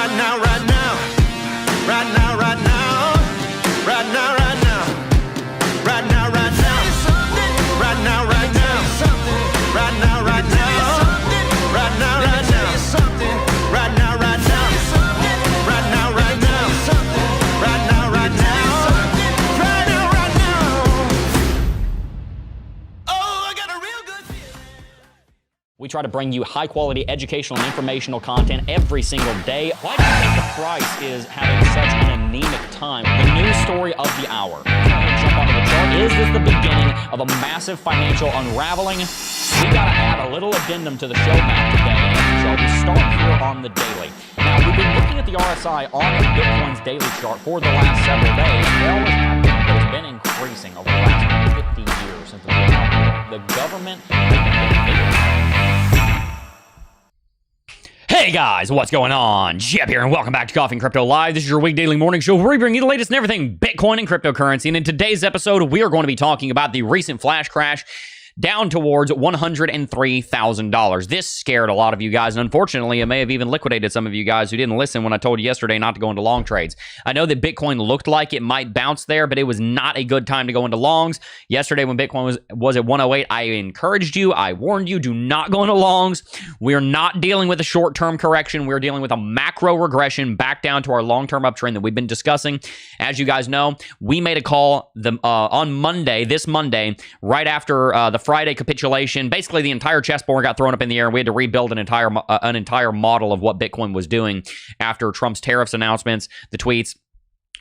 Right now, right now. Right now, right now. Right now, right now. Right now, right now. Right now, right now. Right now, right now. Right now, right now. Right now, right now. Right now, right now. Right now, right now. Right now, right now. Oh, I got a real good feeling. We try to bring you high-quality educational and informational content every single day. Why do you think the price is having such an anemic time? The news story of the hour. Jump onto the chart. Is this the beginning of a massive financial unraveling? We got to add a little addendum to the show map today. Shall we start here on the daily? Now, we've been looking at the RSI on Bitcoin's daily chart for the last several days. It always happens, but it's been increasing over the last 50 years since the Vietnam War. The government has been getting bigger. Hey guys, what's going on? Jeb here, and welcome back to Coffee and Crypto Live. This is your week daily morning show where we bring you the latest and everything Bitcoin and cryptocurrency. And in today's episode, we are going to be talking about the recent flash crash down towards $103,000. This scared a lot of you guys, and unfortunately, it may have even liquidated some of you guys who didn't listen when I told you yesterday not to go into long trades. I know that Bitcoin looked like it might bounce there, but it was not a good time to go into longs. Yesterday, when Bitcoin was at 108, I encouraged you, I warned you, do not go into longs. We're not dealing with a short-term correction. We're dealing with a macro regression back down to our long-term uptrend that we've been discussing. As you guys know, we made a call on Monday, this Monday, right after the Friday capitulation. Basically, the entire chessboard got thrown up in the air, and we had to rebuild an entire model of what Bitcoin was doing after Trump's tariffs announcements, the tweets,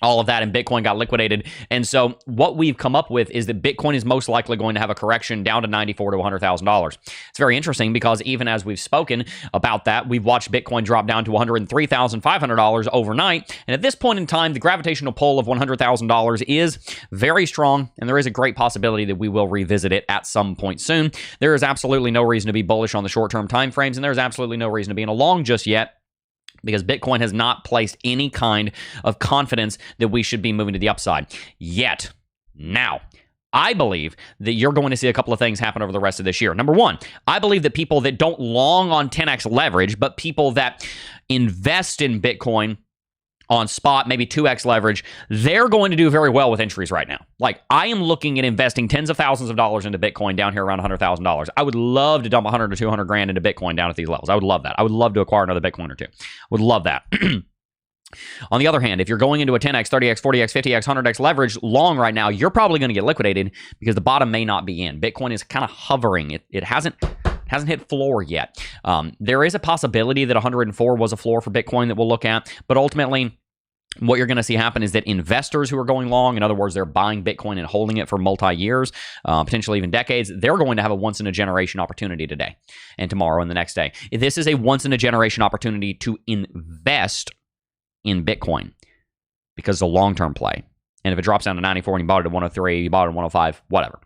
all of that, and Bitcoin got liquidated. And so what we've come up with is that Bitcoin is most likely going to have a correction down to $94,000 to $100,000. It's very interesting because even as we've spoken about that, we've watched Bitcoin drop down to $103,500 overnight. And at this point in time, the gravitational pull of $100,000 is very strong, and there is a great possibility that we will revisit it at some point soon. There is absolutely no reason to be bullish on the short-term time frames, and there's absolutely no reason to be in a long just yet, because Bitcoin has not placed any kind of confidence that we should be moving to the upside yet. Now, I believe that you're going to see a couple of things happen over the rest of this year. Number one, I believe that people that don't long on 10x leverage, but people that invest in Bitcoin on spot, maybe 2x leverage, they're going to do very well with entries right now. Like, I am looking at investing tens of thousands of dollars into Bitcoin down here around $100,000. I would love to dump 100 to 200 grand into Bitcoin down at these levels. I would love that. I would love to acquire another Bitcoin or two. Would love that. On the other hand, if you're going into a 10x, 30x, 40x, 50x, 100x leverage long right now, you're probably going to get liquidated because the bottom may not be in. Bitcoin is kind of hovering. It hasn't hit floor yet. There is a possibility that 104 was a floor for Bitcoin that we'll look at, but ultimately, what you're going to see happen is that investors who are going long, in other words, they're buying Bitcoin and holding it for multi-years, potentially even decades, they're going to have a once-in-a-generation opportunity today and tomorrow and the next day. This is a once-in-a-generation opportunity to invest in Bitcoin because it's a long-term play. And if it drops down to 94 and you bought it at 103, you bought it at 105, whatever.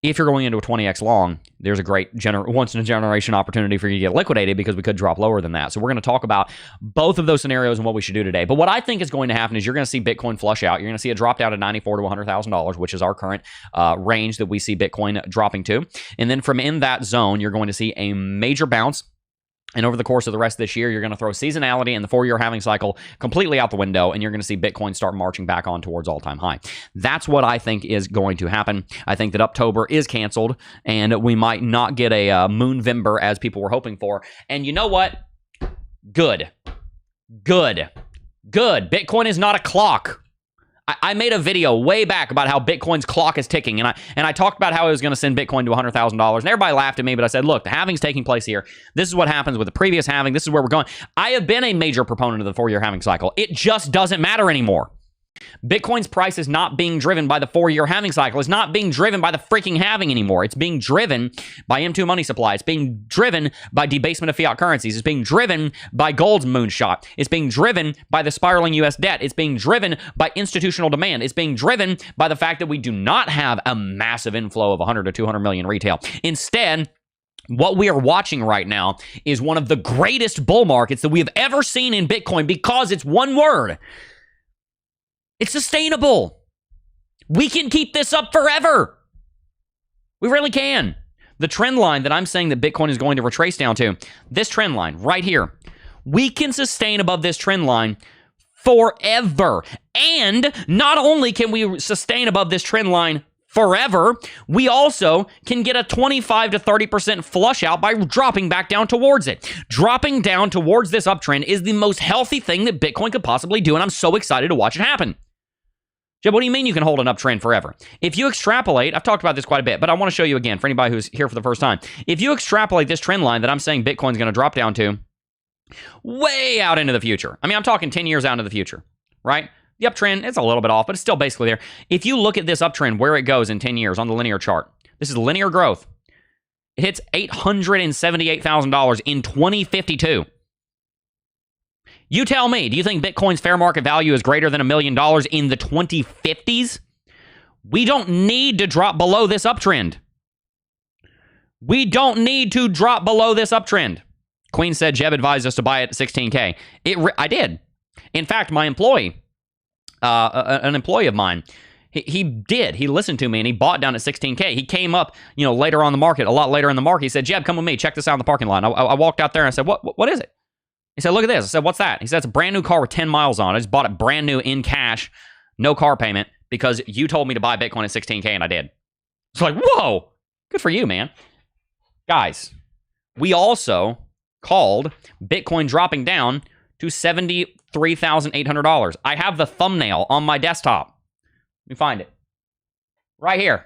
If you're going into a 20x long, there's a great once-in-a-generation opportunity for you to get liquidated because we could drop lower than that. So we're going to talk about both of those scenarios and what we should do today. But what I think is going to happen is you're going to see Bitcoin flush out. You're going to see it drop down to $94,000 to $100,000, which is our current range that we see Bitcoin dropping to. And then from in that zone, you're going to see a major bounce. And over the course of the rest of this year, you're going to throw seasonality and the 4-year halving cycle completely out the window, and you're going to see Bitcoin start marching back on towards all-time high. That's what I think is going to happen. I think that October is canceled, and we might not get a Moonvember as people were hoping for. And you know what? Good. Bitcoin is not a clock. I made a video way back about how Bitcoin's clock is ticking, and I talked about how I was going to send Bitcoin to $100,000, and everybody laughed at me, but I said, look, the halving's taking place here. This is what happens with the previous halving. This is where we're going. I have been a major proponent of the 4-year halving cycle. It just doesn't matter anymore. Bitcoin's price is not being driven by the 4-year halving cycle. It's not being driven by the freaking halving anymore. It's being driven by M2 money supply. It's being driven by debasement of fiat currencies. It's being driven by gold's moonshot. It's being driven by the spiraling U.S. debt. It's being driven by institutional demand. It's being driven by the fact that we do not have a massive inflow of 100 to 200 million retail. Instead, what we are watching right now is one of the greatest bull markets that we have ever seen in Bitcoin because it's one word. It's sustainable. We can keep this up forever. We really can. The trend line that I'm saying that Bitcoin is going to retrace down to, this trend line right here, We can sustain above this trend line forever. And not only can we sustain above this trend line forever, we also can get a 25 to 30% flush out by dropping back down towards it. Dropping down towards this uptrend is the most healthy thing that Bitcoin could possibly do, and I'm so excited to watch it happen. Jeb, what do you mean you can hold an uptrend forever? If you extrapolate, I've talked about this quite a bit, but I want to show you again for anybody who's here for the first time. If you extrapolate this trend line that I'm saying Bitcoin's going to drop down to way out into the future. I mean, I'm talking 10 years out into the future, right? The uptrend, it's a little bit off, but it's still basically there. If you look at this uptrend, where it goes in 10 years on the linear chart, this is linear growth. It hits $878,000 in 2052. You tell me, do you think Bitcoin's fair market value is greater than $1 million in the 2050s? We don't need to drop below this uptrend. We don't need to drop below this uptrend. Queen said Jeb advised us to buy it at 16K. I did. In fact, my employee, an employee of mine, he did. He listened to me and he bought down at 16K. He came up, later on the market, a lot later in the market. He said, Jeb, come with me. Check this out in the parking lot. I walked out there and I said, what is it? He said, look at this. I said, what's that? He said, it's a brand new car with 10 miles on it. I just bought it brand new in cash, no car payment, because you told me to buy Bitcoin at 16K and I did. It's like, whoa, good for you, man. Guys, we also called Bitcoin dropping down to $73,800. I have the thumbnail on my desktop. Let me find it. Right here.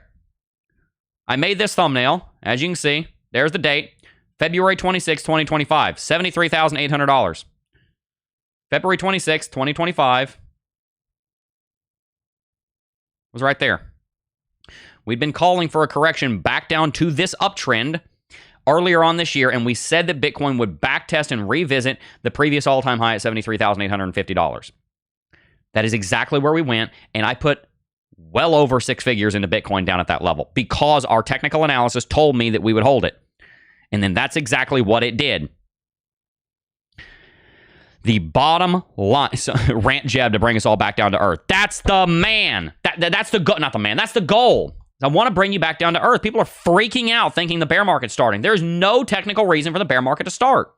I made this thumbnail. As you can see, there's the date. February 26, 2025. $73,800. February 26, 2025. Was right there. We'd been calling for a correction back down to this uptrend earlier on this year, and we said that Bitcoin would backtest and revisit the previous all-time high at $73,850. That is exactly where we went, and I put well over six figures into Bitcoin down at that level because our technical analysis told me that we would hold it. And then that's exactly what it did. The bottom line, so, rant Jeb to bring us all back down to earth. That's the man. That's the not the man. That's the goal. I want to bring you back down to earth. People are freaking out thinking the bear market's starting. There's no technical reason for the bear market to start.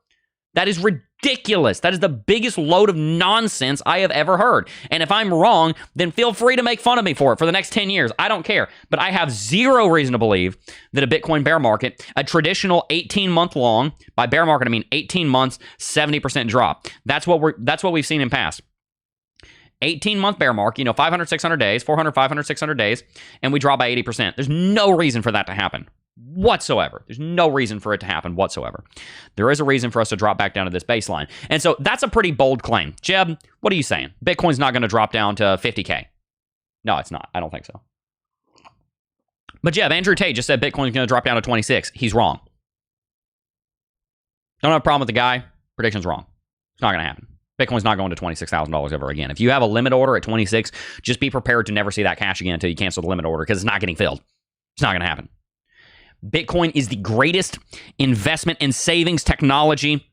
That is ridiculous. That is the biggest load of nonsense I have ever heard. And if I'm wrong, then feel free to make fun of me for it for the next 10 years. I don't care. But I have zero reason to believe that a Bitcoin bear market, a traditional 18-month long, by bear market I mean 18 months, 70% drop. That's what we've seen in past. 18-month bear market, 500, 600 days, 400, 500, 600 days, and we drop by 80%. There's no reason for that to happen whatsoever. There's no reason for it to happen whatsoever. There is a reason for us to drop back down to this baseline. And so that's a pretty bold claim. Jeb, what are you saying? Bitcoin's not going to drop down to 50K. No, it's not. I don't think so. But Jeb, Andrew Tate just said Bitcoin's going to drop down to 26. He's wrong. Don't have a problem with the guy. Prediction's wrong. It's not going to happen. Bitcoin's not going to $26,000 ever again. If you have a limit order at 26, just be prepared to never see that cash again until you cancel the limit order because it's not getting filled. It's not going to happen. Bitcoin is the greatest investment and savings technology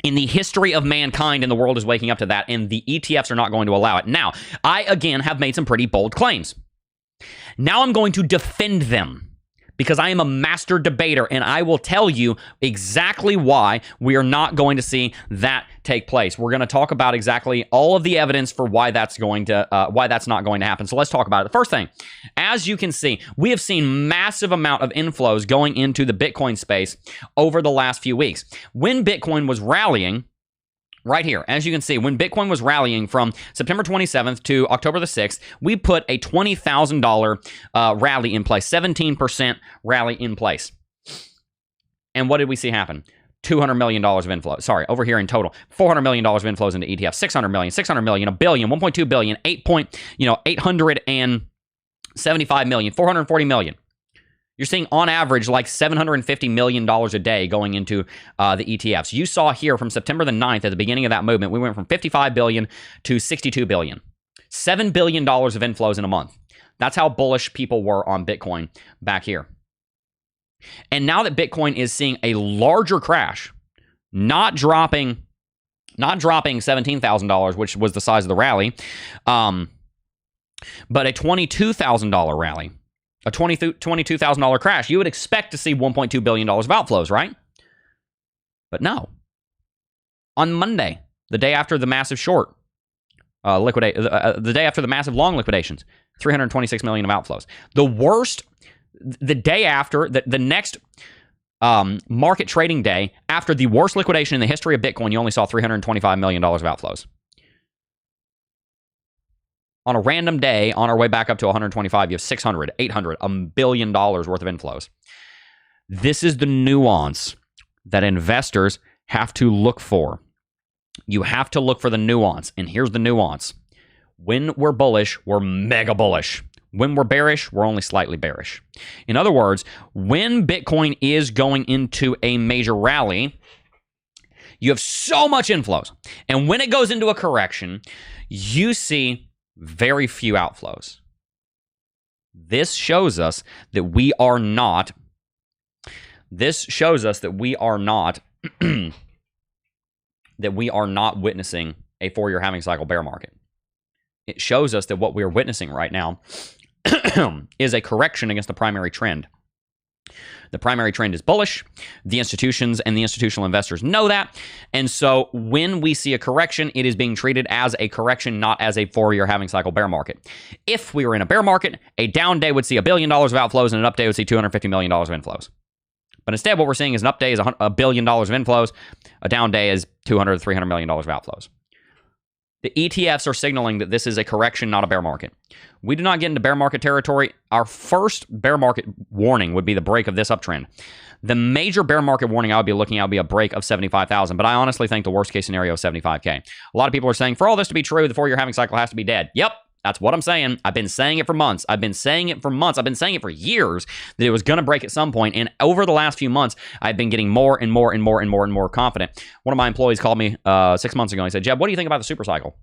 in the history of mankind, and the world is waking up to that, and the ETFs are not going to allow it. Now, I, again, have made some pretty bold claims. Now I'm going to defend them because I am a master debater, and I will tell you exactly why we are not going to see that take place. We're going to talk about exactly all of the evidence for why that's not going to happen. So let's talk about it. The first thing, as you can see, we have seen massive amount of inflows going into the Bitcoin space over the last few weeks. When Bitcoin was rallying, right here, as you can see, when Bitcoin was rallying from September 27th to October the 6th, we put a $20,000 rally in place, 17% rally in place. And what did we see happen? $200 million of inflows. Sorry, over here in total, $400 million of inflows into ETFs, 600 million, a billion, 1.2 billion, 875 million, 440 million. You're seeing on average like $750 million a day going into the ETFs. You saw here from September the 9th at the beginning of that movement, we went from 55 billion to 62 billion. $7 billion of inflows in a month. That's how bullish people were on Bitcoin back here. And now that Bitcoin is seeing a larger crash, not dropping $17,000, which was the size of the rally, but a $22,000 rally. A $22,000 crash, you would expect to see $1.2 billion of outflows, right? But no. on Monday, the day after the massive short the day after the massive long liquidations, 326 million of outflows. The worst, the day after, the next market trading day after the worst liquidation in the history of Bitcoin, you only saw $325 million of outflows. On a random day, on our way back up to 125, you have 600, 800, $1 billion worth of inflows. This is the nuance that investors have to look for. You have to look for the nuance, and here's the nuance. When we're bullish, we're mega bullish. When we're bearish, we're only slightly bearish. In other words, when Bitcoin is going into a major rally, you have so much inflows. And when it goes into a correction, you see very few outflows. This shows us that we are not that we are not witnessing a 4-year halving cycle bear market. It shows us that what we are witnessing right now is a correction against the primary trend. The primary trend is bullish. The institutions and the institutional investors know that. And so when we see a correction, it is being treated as a correction, not as a 4-year halving cycle bear market. If we were in a bear market, a down day would see $1 billion of outflows and an up day would see $250 million of inflows. But instead, what we're seeing is an up day is $1 billion of inflows. A down day is $200, $300 million of outflows. The ETFs are signaling that this is a correction, not a bear market. We do not get into bear market territory. Our first bear market warning would be the break of this uptrend. The major bear market warning I would be looking at would be a break of 75,000. But I honestly think the worst case scenario is 75K. A lot of people are saying, for all this to be true, the 4-year halving cycle has to be dead. Yep. That's what I'm saying. I've been saying it for months. I've been saying it for years that it was going to break at some point. And over the last few months, I've been getting more and more confident. One of my employees called me 6 months ago. He said, Jeb, what do you think about the super cycle?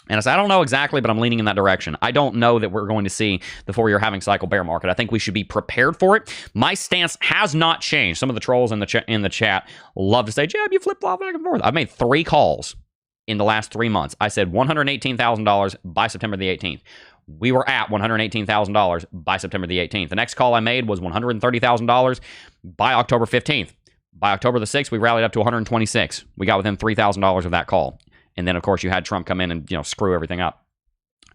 And I said, I don't know exactly, but I'm leaning in that direction. I don't know that we're going to see the 4-year halving cycle bear market. I think we should be prepared for it. My stance has not changed. Some of the trolls in the chat love to say, Jeb, you flip-flop back and forth. I've made 3 calls in the last 3 months. I said $118,000 by September the 18th. We were at $118,000 by September the 18th. The next call I made was $130,000 by October 15th. By October the 6th, we rallied up to 126. We got within $3,000 of that call. And then, of course, you had Trump come in and, screw everything up.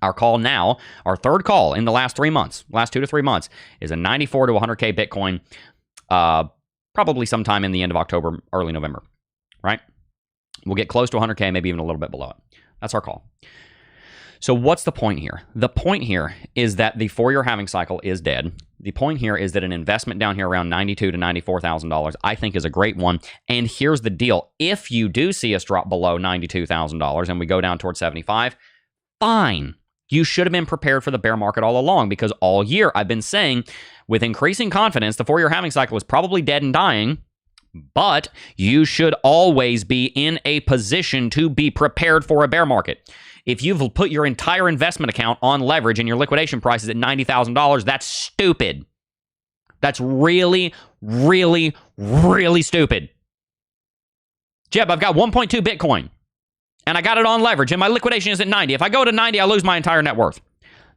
Our call now, our third call in the last 3 months, last 2 to 3 months, is a 94 to 100K Bitcoin, probably sometime in the end of October, early November, right? We'll get close to 100K, maybe even a little bit below it. That's our call. So what's the point here? The point here is that the 4-year halving cycle is dead. The point here is that an investment down here around $92,000 to $94,000, I think, is a great one. And here's the deal. If you do see us drop below $92,000 and we go down towards 75, fine. You should have been prepared for the bear market all along, because all year I've been saying with increasing confidence the 4-year halving cycle is probably dead and dying. But you should always be in a position to be prepared for a bear market. If you've put your entire investment account on leverage and your liquidation price is at $90,000, that's stupid. That's really, really, really stupid. Jeb, I've got 1.2 Bitcoin and I got it on leverage and my liquidation is at 90. If I go to 90, I lose my entire net worth.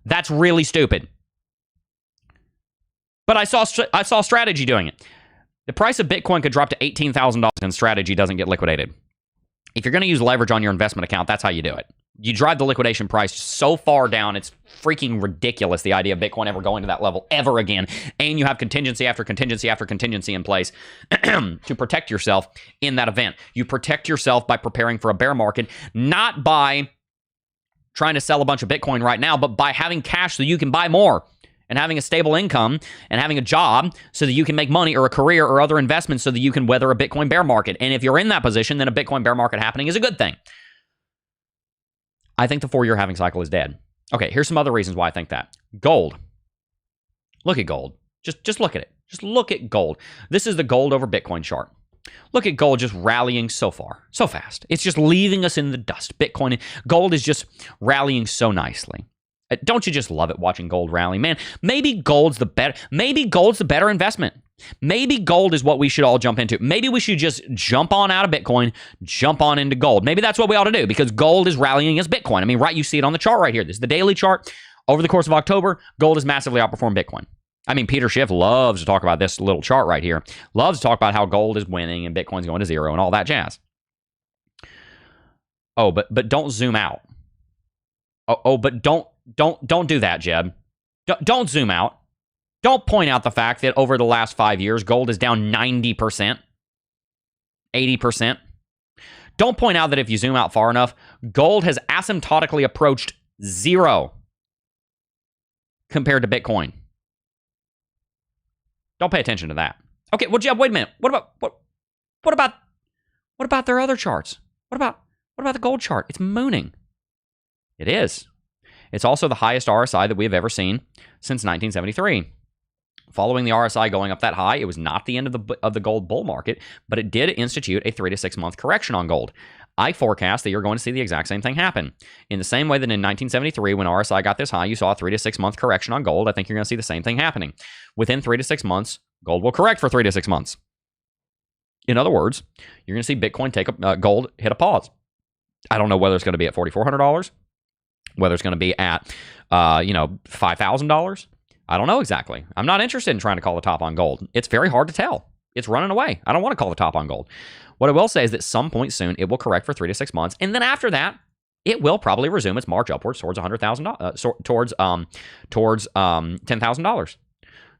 That's really stupid. But I saw Strategy doing it. The price of Bitcoin could drop to $18,000 and Strategy doesn't get liquidated. If you're going to use leverage on your investment account, that's how you do it. You drive the liquidation price so far down, it's freaking ridiculous, the idea of Bitcoin ever going to that level ever again. And you have contingency after contingency after contingency in place to protect yourself in that event. You protect yourself by preparing for a bear market, not by trying to sell a bunch of Bitcoin right now, but by having cash so you can buy more, and having a stable income and having a job so that you can make money, or a career or other investments so that you can weather a Bitcoin bear market. And if you're in that position, then a Bitcoin bear market happening is a good thing. I think the 4-year halving cycle is dead. Okay, here's some other reasons why I think that. Gold. Look at gold. Just look at it. Just look at gold. This is the gold over Bitcoin chart. Look at gold just rallying so far, so fast. It's just leaving us in the dust. Gold is just rallying so nicely. Don't you just love it watching gold rally? Man, maybe gold's the better investment. Maybe gold is what we should all jump into. Maybe we should just jump on out of Bitcoin, jump on into gold. Maybe that's what we ought to do, because gold is rallying against Bitcoin. I mean, right, you see it on the chart right here. This is the daily chart. Over the course of October, gold has massively outperformed Bitcoin. I mean, Peter Schiff loves to talk about this little chart right here. Loves to talk about how gold is winning and Bitcoin's going to zero and all that jazz. Oh, but don't zoom out. But don't do that, Jeb. Don't zoom out. Don't point out the fact that over the last 5 years, gold is down 90%, 80%. Don't point out that if you zoom out far enough, gold has asymptotically approached zero compared to Bitcoin. Don't pay attention to that. Okay, well, Jeb, wait a minute. What about their other charts? What about the gold chart? It's mooning. It is. It's also the highest RSI that we have ever seen since 1973. Following the RSI going up that high, it was not the end of the gold bull market, but it did institute a 3 to 6 month correction on gold. I forecast that you're going to see the exact same thing happen. In the same way that in 1973, when RSI got this high, you saw a 3 to 6 month correction on gold. I think you're going to see the same thing happening. Within 3 to 6 months, gold will correct for 3 to 6 months. In other words, you're going to see Bitcoin take gold hit a pause. I don't know whether it's going to be at $4,400, whether it's going to be at $5,000. I don't know exactly. I'm not interested in trying to call the top on gold. It's very hard to tell. It's running away. I don't want to call the top on gold. What I will say is that some point soon it will correct for 3 to 6 months, and then after that, it will probably resume its march upwards towards $100,000, towards $10,000.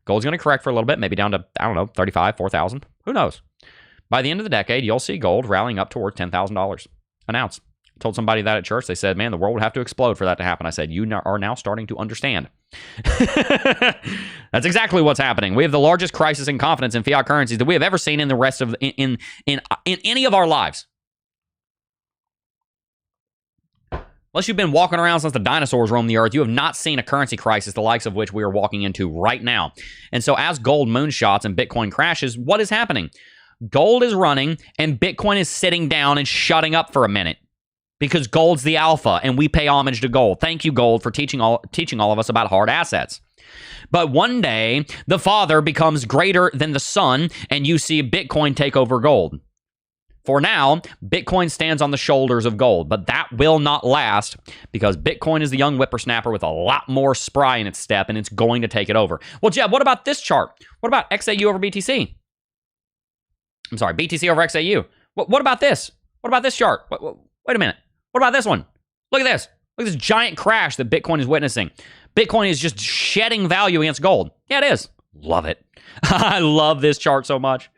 Gold's going to correct for a little bit, maybe down to, I don't know, 35, 4,000. Who knows? By the end of the decade, you'll see gold rallying up towards $10,000 an ounce. I told somebody that at church. They said, man, the world would have to explode for that to happen. I said, you are now starting to understand. That's exactly what's happening. We have the largest crisis in confidence in fiat currencies that we have ever seen in the rest of in any of our lives. Unless you've been walking around since the dinosaurs roamed the earth, you have not seen a currency crisis the likes of which we are walking into right now. And so as gold moonshots and Bitcoin crashes, what is happening? Gold is running and Bitcoin is sitting down and shutting up for a minute. Because gold's the alpha, and we pay homage to gold. Thank you, gold, for teaching all of us about hard assets. But one day, the father becomes greater than the son, and you see Bitcoin take over gold. For now, Bitcoin stands on the shoulders of gold, but that will not last because Bitcoin is the young whippersnapper with a lot more spry in its step, and it's going to take it over. Well, Jeb, what about this chart? What about XAU over BTC? I'm sorry, BTC over XAU. What about this? What about this chart? Wait a minute. What about this one? Look at this. Look at this giant crash that Bitcoin is witnessing. Bitcoin is just shedding value against gold. Yeah, it is. Love it. I love this chart so much.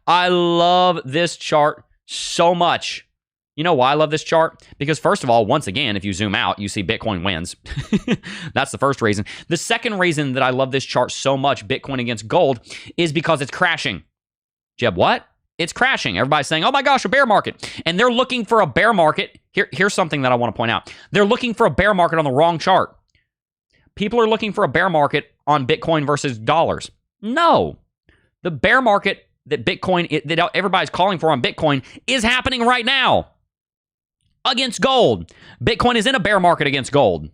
I love this chart so much. You know why I love this chart? Because first of all, once again, if you zoom out, you see Bitcoin wins. That's the first reason. The second reason that I love this chart so much, Bitcoin against gold, is because it's crashing. Jeb, what? It's crashing. Everybody's saying, oh my gosh, a bear market. And they're looking for a bear market. Here's something that I want to point out. They're looking for a bear market on the wrong chart. People are looking for a bear market on Bitcoin versus dollars. No. The bear market that that everybody's calling for on Bitcoin is happening right now against gold. Bitcoin is in a bear market against gold.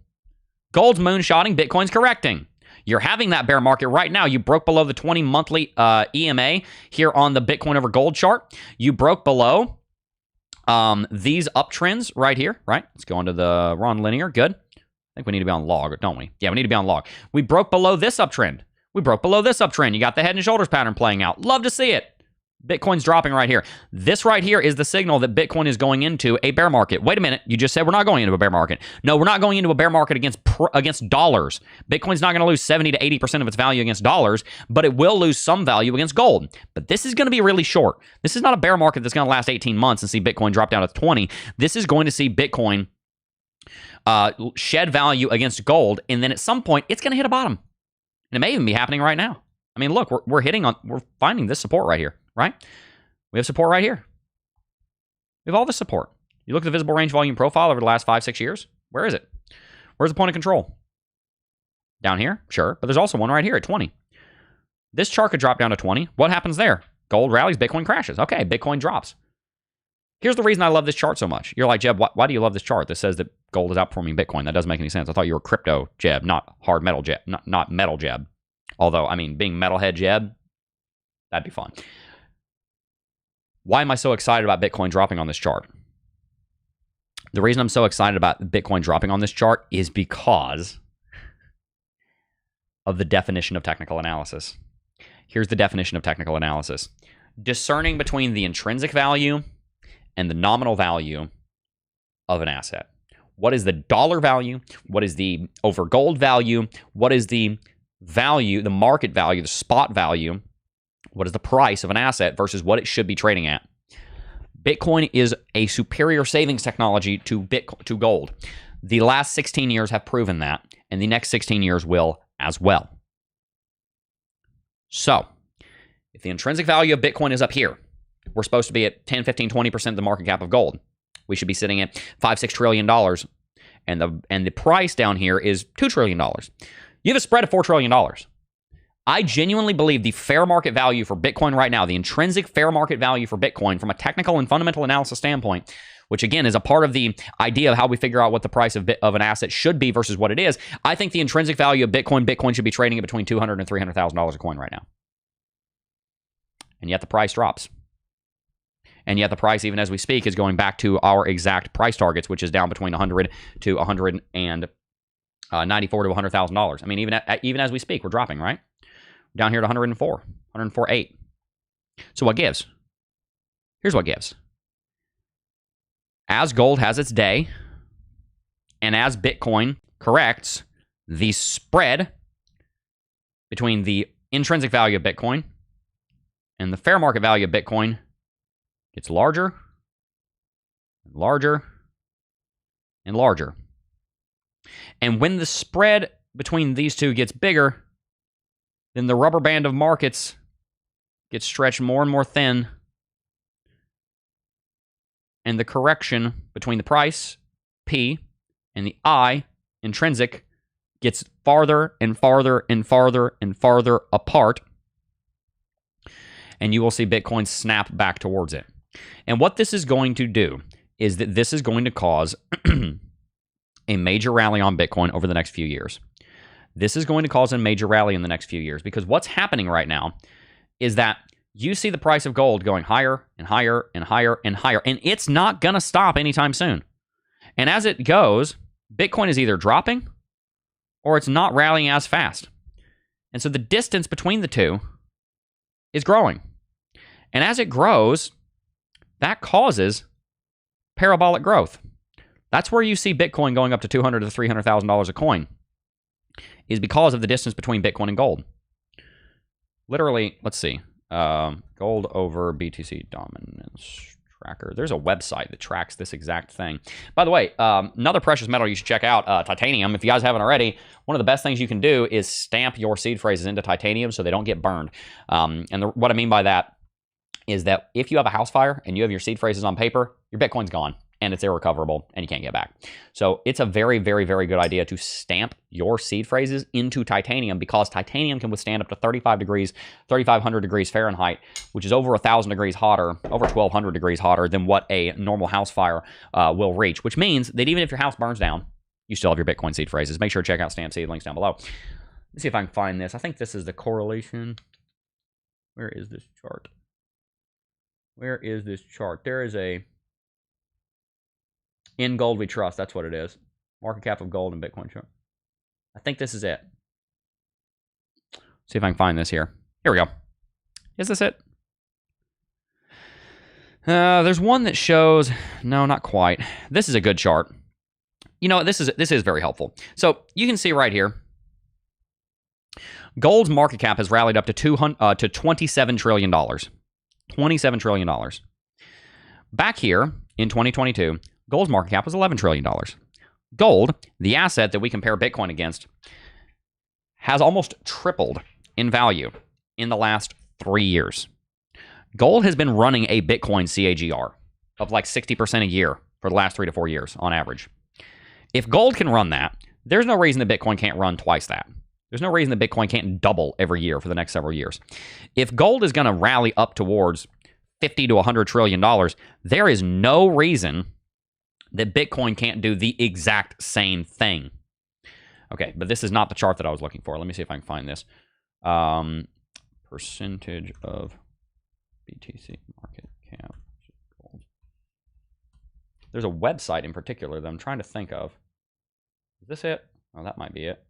Gold's moonshotting, Bitcoin's correcting. You're having that bear market right now. You broke below the 20 monthly EMA here on the Bitcoin over gold chart. You broke below these uptrends right here, right? Let's go into the Ron linear. Good. I think we need to be on log, don't we? Yeah, we need to be on log. We broke below this uptrend. We broke below this uptrend. You got the head and shoulders pattern playing out. Love to see it. Bitcoin's dropping right here. This right here is the signal that Bitcoin is going into a bear market. Wait a minute. You just said we're not going into a bear market. No, we're not going into a bear market against dollars. Bitcoin's not going to lose 70 to 80% of its value against dollars, but it will lose some value against gold. But this is going to be really short. This is not a bear market that's going to last 18 months and see Bitcoin drop down to 20. This is going to see Bitcoin shed value against gold, and then at some point, it's going to hit a bottom. And it may even be happening right now. I mean, look, we're finding this support right here, right? We have support right here. We have all this support. You look at the visible range volume profile over the last 5-6 years. Where is it? Where's the point of control? Down here? Sure. But there's also one right here at 20. This chart could drop down to 20. What happens there? Gold rallies, Bitcoin crashes. Okay, Bitcoin drops. Here's the reason I love this chart so much. You're like, Jeb, why do you love this chart that says that gold is outperforming Bitcoin? That doesn't make any sense. I thought you were crypto Jeb, not hard metal Jeb, not metal Jeb. Although, I mean, being metalhead Jeb, that'd be fun. Why am I so excited about Bitcoin dropping on this chart? The reason I'm so excited about Bitcoin dropping on this chart is because of the definition of technical analysis. Here's the definition of technical analysis. Discerning between the intrinsic value and the nominal value of an asset. What is the dollar value? What is the over gold value? What is the value, the market value, the spot value? What is the price of an asset versus what it should be trading at? Bitcoin is a superior savings technology to gold. The last 16 years have proven that, and the next 16 years will as well. So, if the intrinsic value of Bitcoin is up here, we're supposed to be at 10, 15, 20% of the market cap of gold. We should be sitting at $5-6 trillion, and the price down here is $2 trillion. You have a spread of $4 trillion. I genuinely believe the fair market value for Bitcoin right now, the intrinsic fair market value for Bitcoin from a technical and fundamental analysis standpoint, which again is a part of the idea of how we figure out what the price of an asset should be versus what it is. I think the intrinsic value of Bitcoin should be trading at between $200,000 and $300,000 a coin right now. And yet the price drops. And yet the price, even as we speak, is going back to our exact price targets, which is down between $100 to $194 to $100,000. I mean, even as we speak, we're dropping, right? Down here to 104.8. So what gives? Here's what gives. As gold has its day, and as Bitcoin corrects, the spread between the intrinsic value of Bitcoin and the fair market value of Bitcoin gets larger, and larger, and larger. And when the spread between these two gets bigger, then the rubber band of markets gets stretched more and more thin, and the correction between the price, P, and the I, intrinsic, gets farther and farther and farther and farther apart, and you will see Bitcoin snap back towards it. And what this is going to do is that this is going to cause a major rally on Bitcoin over the next few years. This is going to cause a major rally in the next few years because what's happening right now is that you see the price of gold going higher and higher and higher and higher, and it's not going to stop anytime soon. And as it goes, Bitcoin is either dropping or it's not rallying as fast. And so the distance between the two is growing. And as it grows, that causes parabolic growth. That's where you see Bitcoin going up to $200,000 to $300,000 a coin, is because of the distance between Bitcoin and gold. Literally, let's see. Gold over BTC dominance tracker. There's a website that tracks this exact thing. By the way, another precious metal you should check out, titanium. If you guys haven't already, one of the best things you can do is stamp your seed phrases into titanium so they don't get burned. What I mean by that is that if you have a house fire and you have your seed phrases on paper, your Bitcoin's gone and it's irrecoverable and you can't get back. So it's a very, very, very good idea to stamp your seed phrases into titanium because titanium can withstand up to 35 degrees, 3,500 degrees Fahrenheit, which is over 1,000 degrees hotter, over 1,200 degrees hotter than what a normal house fire will reach, which means that even if your house burns down, you still have your Bitcoin seed phrases. Make sure to check out Stamp Seed, links down below. Let's see if I can find this. I think this is the correlation. Where is this chart? Where is this chart? There is a In Gold We Trust. That's what it is. Market cap of gold and Bitcoin chart. I think this is it. See if I can find this here. Here we go. Is this it? There's one that shows... No, not quite. This is a good chart. You know, this is very helpful. So you can see right here, gold's market cap has rallied up to $27 trillion. $27 trillion. Back here in 2022, gold's market cap was $11 trillion. Gold, the asset that we compare Bitcoin against, has almost tripled in value in the last 3 years. Gold has been running a Bitcoin CAGR of like 60% a year for the last 3 to 4 years on average. If gold can run that, there's no reason that Bitcoin can't run twice that. There's no reason that Bitcoin can't double every year for the next several years. If gold is going to rally up towards $50 to $100 trillion, there is no reason that Bitcoin can't do the exact same thing. Okay, but this is not the chart that I was looking for. Let me see if I can find this. Percentage of BTC market cap. There's a website in particular that I'm trying to think of. Is this it? Oh, that might be it.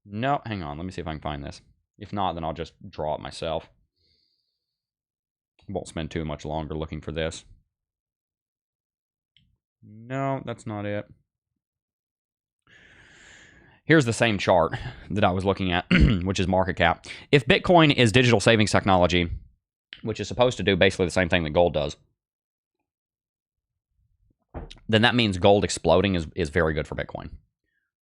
No, hang on. Let me see if I can find this. If not, then I'll just draw it myself. Won't spend too much longer looking for this. No, that's not it. Here's the same chart that I was looking at, which is market cap. If Bitcoin is digital savings technology, which is supposed to do basically the same thing that gold does, then that means gold exploding is very good for Bitcoin.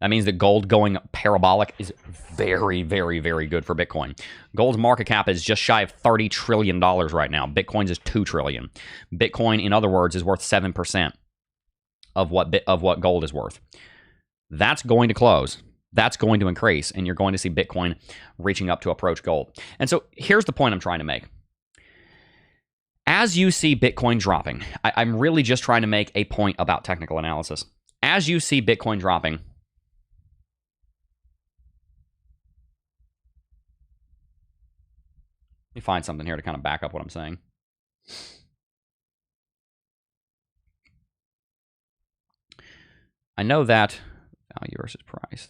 That means that gold going parabolic is very, very, very good for Bitcoin. Gold's market cap is just shy of $30 trillion right now. Bitcoin's is $2 trillion. Bitcoin, in other words, is worth 7% of what gold is worth. That's going to close. That's going to increase, and you're going to see Bitcoin reaching up to approach gold. And so here's the point I'm trying to make. As you see Bitcoin dropping, I'm really just trying to make a point about technical analysis. As you see Bitcoin dropping, let me find something here to kind of back up what I'm saying. I know that value versus price.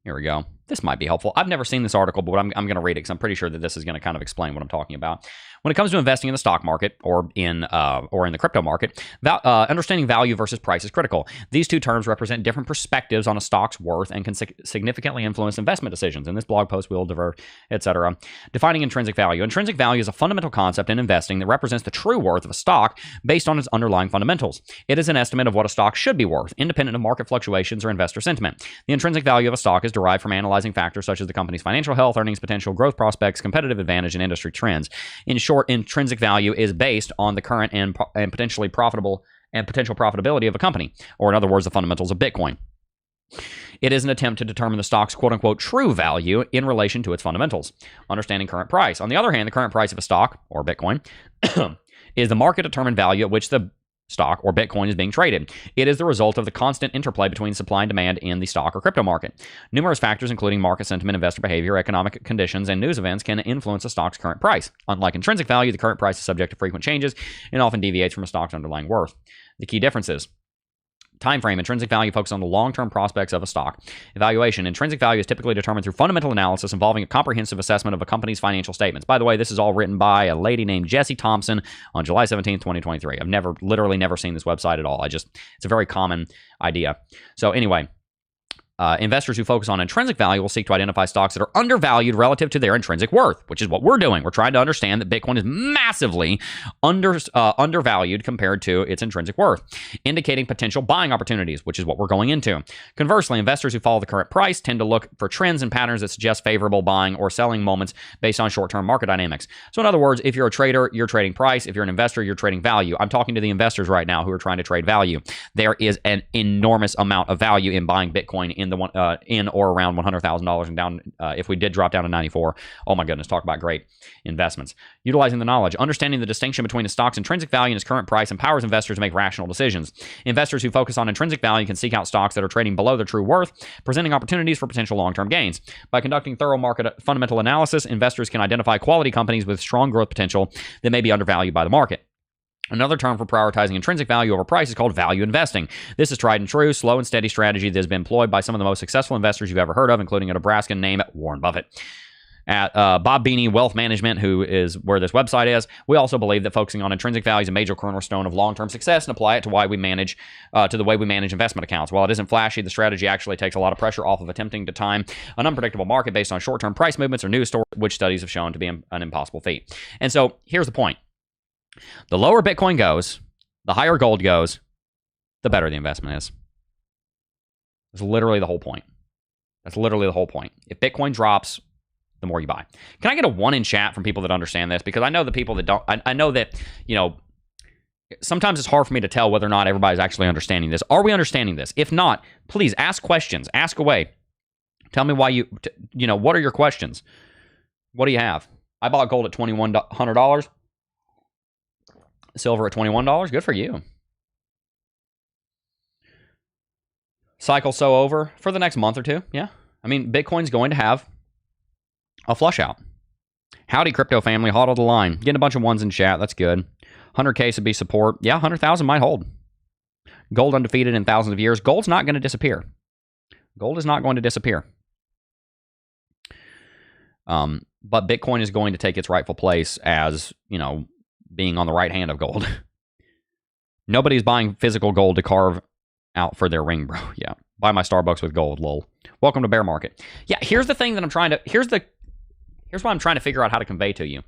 Here we go. This might be helpful. I've never seen this article, but I'm going to read it because I'm pretty sure that this is going to kind of explain what I'm talking about. When it comes to investing in the stock market or in the crypto market, understanding value versus price is critical. These two terms represent different perspectives on a stock's worth and can significantly influence investment decisions. In this blog post, we'll divert, etc. Defining intrinsic value. Intrinsic value is a fundamental concept in investing that represents the true worth of a stock based on its underlying fundamentals. It is an estimate of what a stock should be worth, independent of market fluctuations or investor sentiment. The intrinsic value of a stock is derived from analyzing factors such as the company's financial health, earnings potential, growth prospects, competitive advantage, and industry trends. In short, intrinsic value is based on the current and potentially profitable and potential profitability of a company, or in other words, the fundamentals of Bitcoin. It is an attempt to determine the stock's quote-unquote true value in relation to its fundamentals. Understanding current price. On the other hand, the current price of a stock, or Bitcoin, is the market-determined value at which the stock or Bitcoin is being traded. It is the result of the constant interplay between supply and demand in the stock or crypto market. Numerous factors, including market sentiment, investor behavior, economic conditions, and news events, can influence a stock's current price. Unlike intrinsic value, the current price is subject to frequent changes and often deviates from a stock's underlying worth. The key differences. Time frame. Intrinsic value focuses on the long-term prospects of a stock. Evaluation. Intrinsic value is typically determined through fundamental analysis involving a comprehensive assessment of a company's financial statements. By the way, this is all written by a lady named Jessie Thompson on July 17th, 2023. I've literally never seen this website at all. It's a very common idea. So anyway, investors who focus on intrinsic value will seek to identify stocks that are undervalued relative to their intrinsic worth, which is what we're doing. We're trying to understand that Bitcoin is massively undervalued compared to its intrinsic worth, indicating potential buying opportunities, which is what we're going into. Conversely, investors who follow the current price tend to look for trends and patterns that suggest favorable buying or selling moments based on short-term market dynamics. So in other words, if you're a trader, you're trading price. If you're an investor, you're trading value. I'm talking to the investors right now who are trying to trade value. There is an enormous amount of value in buying Bitcoin in or around $100,000 and down. If we did drop down to 94, oh my goodness, talk about great investments. Utilizing the knowledge, understanding the distinction between a stock's intrinsic value and its current price empowers investors to make rational decisions. Investors who focus on intrinsic value can seek out stocks that are trading below their true worth, presenting opportunities for potential long-term gains. By conducting thorough market fundamental analysis, investors can identify quality companies with strong growth potential that may be undervalued by the market. Another term for prioritizing intrinsic value over price is called value investing. This is tried and true, slow and steady strategy that has been employed by some of the most successful investors you've ever heard of, including a Nebraskan named Warren Buffett. At Bob Beanie Wealth Management, who is where this website is, we also believe that focusing on intrinsic value is a major cornerstone of long-term success and apply it to the way we manage investment accounts. While it isn't flashy, the strategy actually takes a lot of pressure off of attempting to time an unpredictable market based on short-term price movements or news stories, which studies have shown to be an impossible feat. And so here's the point. The lower Bitcoin goes, the higher gold goes, the better the investment is. That's literally the whole point. That's literally the whole point. If Bitcoin drops, the more you buy. Can I get a 1 in chat from people that understand this? Because I know the people that don't, I know that, sometimes it's hard for me to tell whether or not everybody's actually understanding this. Are we understanding this? If not, please ask questions. Ask away. Tell me why what are your questions? What do you have? I bought gold at $2,100. Silver at $21. Good for you. Cycle so over for the next month or two. Yeah. I mean, Bitcoin's going to have a flush out. Howdy, crypto family. Hodl the line. Getting a bunch of ones in chat. That's good. 100K would be support. Yeah, 100,000 might hold. Gold undefeated in thousands of years. Gold's not going to disappear. Gold is not going to disappear. But Bitcoin is going to take its rightful place as, being on the right hand of gold. Nobody's buying physical gold to carve out for their ring, bro. Yeah. Buy my Starbucks with gold, lol. Welcome to bear market. Yeah, here's the thing that I'm trying to... Here's what I'm trying to figure out how to convey to you.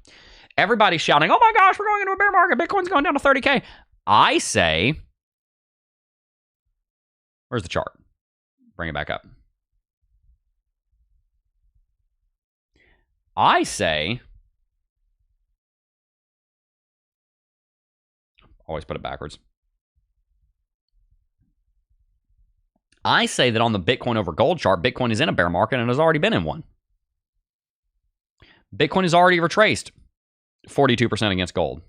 Everybody's shouting, oh my gosh, we're going into a bear market. Bitcoin's going down to 30K. I say... Where's the chart? Bring it back up. I say... Always put it backwards. I say that on the Bitcoin over gold chart, Bitcoin is in a bear market and has already been in one. Bitcoin is already retraced 42% against gold.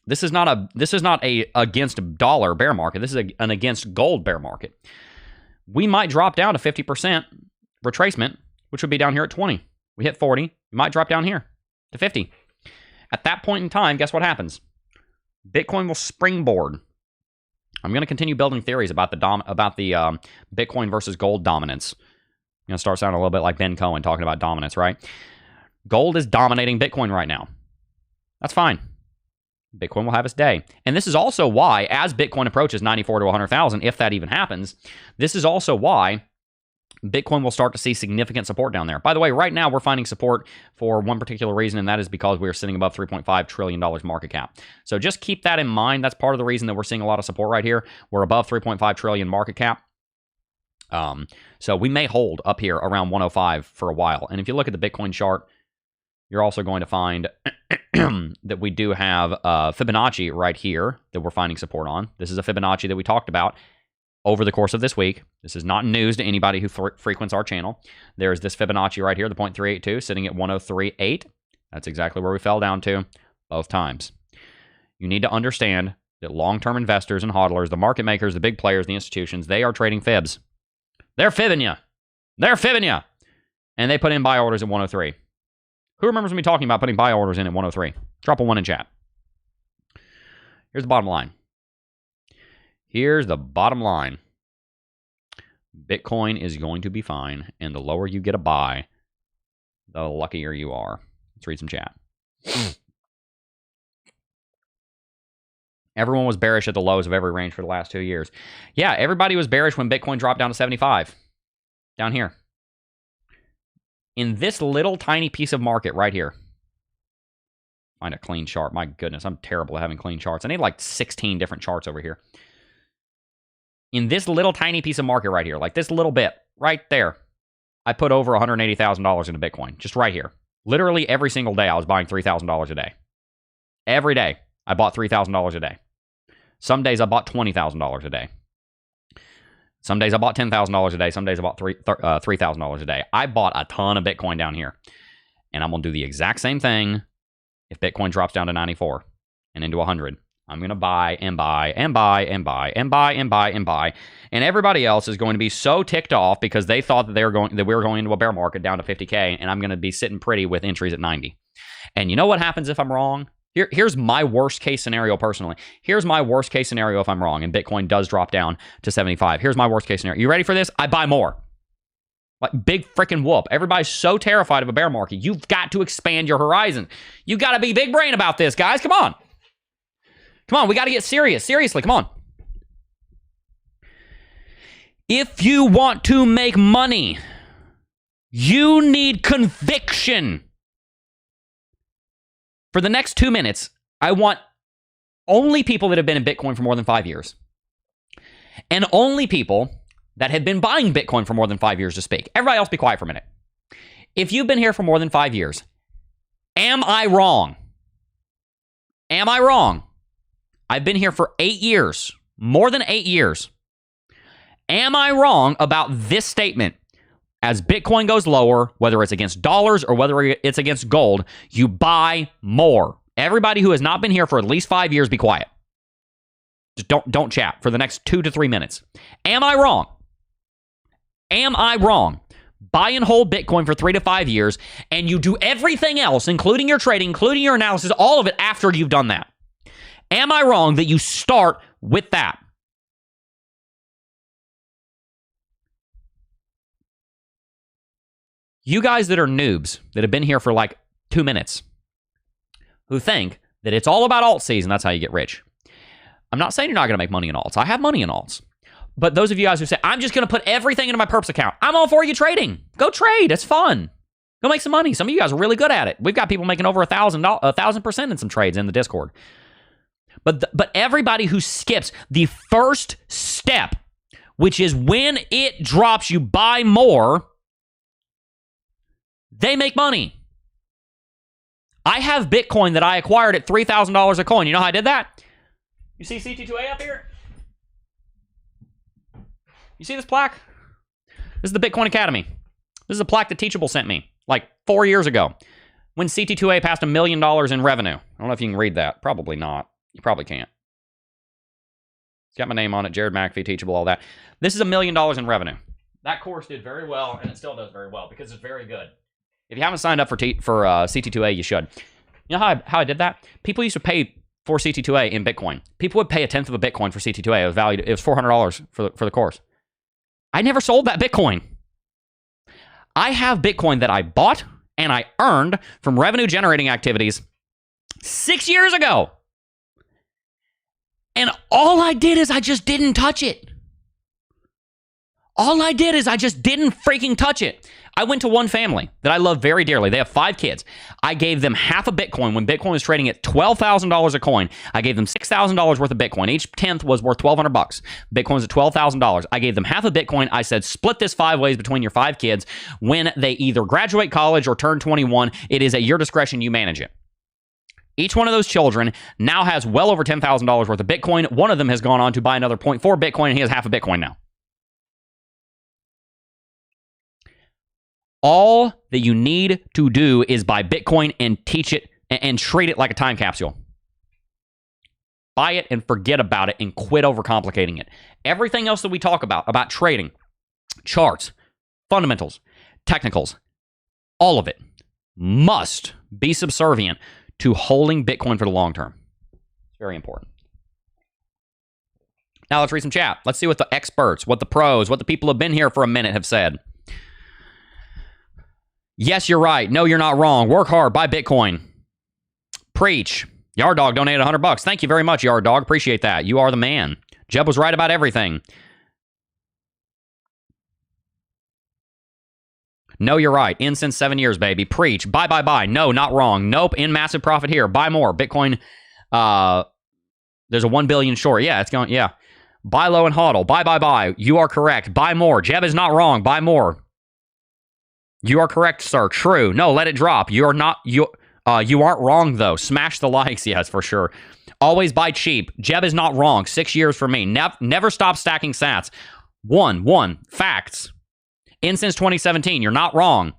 This is not a against dollar bear market. This is an against gold bear market. We might drop down to 50% retracement, which would be down here at 20. We hit 40. We might drop down here to 50. At that point in time, guess what happens? Bitcoin will springboard. I'm going to continue building theories about the Bitcoin versus gold dominance. I'm going to start sounding a little bit like Ben Cohen talking about dominance, right? Gold is dominating Bitcoin right now. That's fine. Bitcoin will have its day. And this is also why, as Bitcoin approaches 94 to 100,000, if that even happens, this is also why Bitcoin will start to see significant support down there. By the way, right now we're finding support for one particular reason, and that is because we are sitting above $3.5 trillion market cap. So just keep that in mind. That's part of the reason that we're seeing a lot of support right here. We're above 3.5 trillion market cap. So we may hold up here around 105 for a while. And if you look at the Bitcoin chart, you're also going to find that we do have Fibonacci right here that we're finding support on. This is a Fibonacci that we talked about over the course of this week. This is not news to anybody who frequents our channel. There's this Fibonacci right here, the 0.382, sitting at 103.8. That's exactly where we fell down to both times. You need to understand that long-term investors and hodlers, the market makers, the big players, the institutions, they are trading fibs. They're fibbing you. They're fibbing you. And they put in buy orders at 103. Who remembers me talking about putting buy orders in at 103? Drop a 1 in chat. Here's the bottom line. Here's the bottom line. Bitcoin is going to be fine, and the lower you get a buy, the luckier you are. Let's read some chat. Everyone was bearish at the lows of every range for the last 2 years. Yeah, everybody was bearish when Bitcoin dropped down to 75. Down here. In this little tiny piece of market right here. Find a clean chart. My goodness, I'm terrible at having clean charts. I need like 16 different charts over here. In this little tiny piece of market right here, like this little bit right there, I put over $180,000 into Bitcoin. Just right here. Literally every single day I was buying $3,000 a day. Every day I bought $3,000 a day. Some days I bought $20,000 a day. Some days I bought $10,000 a day. Some days I bought $3,000 a day. I bought a ton of Bitcoin down here. And I'm going to do the exact same thing if Bitcoin drops down to 94 and into 100. I'm going to buy and buy and buy and buy and buy and buy and buy. And everybody else is going to be so ticked off because they thought that we were going into a bear market down to 50K, and I'm going to be sitting pretty with entries at 90. And you know what happens if I'm wrong? Here's my worst case scenario personally. Here's my worst case scenario if I'm wrong and Bitcoin does drop down to 75. Here's my worst case scenario. You ready for this? I buy more. Like big freaking whoop. Everybody's so terrified of a bear market. You've got to expand your horizon. You got to be big brain about this, guys. Come on. Come on, we got to get serious. Seriously, come on. If you want to make money, you need conviction. For the next 2 minutes, I want only people that have been in Bitcoin for more than 5 years. And only people that have been buying Bitcoin for more than 5 years to speak. Everybody else be quiet for a minute. If you've been here for more than 5 years, am I wrong? Am I wrong? I've been here for 8 years, more than 8 years. Am I wrong about this statement? As Bitcoin goes lower, whether it's against dollars or whether it's against gold, you buy more. Everybody who has not been here for at least 5 years, be quiet. Just don't chat for the next 2 to 3 minutes. Am I wrong? Am I wrong? Buy and hold Bitcoin for 3 to 5 years, and you do everything else, including your trading, including your analysis, all of it after you've done that. Am I wrong that you start with that? You guys that are noobs, that have been here for like 2 minutes, who think that it's all about alt season, that's how you get rich. I'm not saying you're not going to make money in alts. I have money in alts. But those of you guys who say, I'm just going to put everything into my perps account, I'm all for you trading. Go trade. It's fun. Go make some money. Some of you guys are really good at it. We've got people making over 1,000% in some trades in the Discord. But everybody who skips the first step, which is when it drops, you buy more, they make money. I have Bitcoin that I acquired at $3,000 a coin. You know how I did that? You see CT2A up here? You see this plaque? This is the Bitcoin Academy. This is a plaque that Teachable sent me like 4 years ago when CT2A passed $1 million in revenue. I don't know if you can read that. Probably not. You probably can't. It's got my name on it, Jared McAfee, Teachable, all that. This is $1 million in revenue. That course did very well, and it still does very well because it's very good. If you haven't signed up for CT2A, you should. You know how I did that? People used to pay for CT2A in Bitcoin. People would pay a tenth of a Bitcoin for CT2A. It was $400 for the course. I never sold that Bitcoin. I have Bitcoin that I bought and I earned from revenue generating activities 6 years ago. And all I did is I just didn't touch it. All I did is I just didn't freaking touch it. I went to one family that I love very dearly. They have 5 kids. I gave them half a Bitcoin when Bitcoin was trading at $12,000 a coin. I gave them $6,000 worth of Bitcoin. Each tenth was worth $1,200. Bitcoin was at $12,000. I gave them half a Bitcoin. I said, split this 5 ways between your 5 kids. When they either graduate college or turn 21, it is at your discretion. You manage it. Each one of those children now has well over $10,000 worth of Bitcoin. One of them has gone on to buy another 0.4 Bitcoin, and he has half a Bitcoin now. All that you need to do is buy Bitcoin and teach it and treat it like a time capsule. Buy it and forget about it and quit overcomplicating it. Everything else that we talk about trading, charts, fundamentals, technicals, all of it must be subservient to holding Bitcoin for the long term. It's very important. Now let's read some chat. Let's see what the experts, what the pros, what the people who have been here for a minute have said. Yes, you're right. No, you're not wrong. Work hard. Buy Bitcoin. Preach. Yard Dog donated $100. Thank you very much, Yard Dog. Appreciate that. You are the man. Jeb was right about everything. No, you're right. In since 7 years, baby. Preach. Buy, buy, buy. No, not wrong. Nope. In massive profit here. Buy more. Bitcoin. There's a 1 billion short. Yeah, it's going. Yeah. Buy low and hodl. Buy, buy, buy. You are correct. Buy more. Jeb is not wrong. Buy more. You are correct, sir. True. No, let it drop. You are not. You aren't wrong though. Smash the likes. Yes, for sure. Always buy cheap. Jeb is not wrong. 6 years for me. Never stop stacking sats. One. Facts. In since 2017. You're not wrong.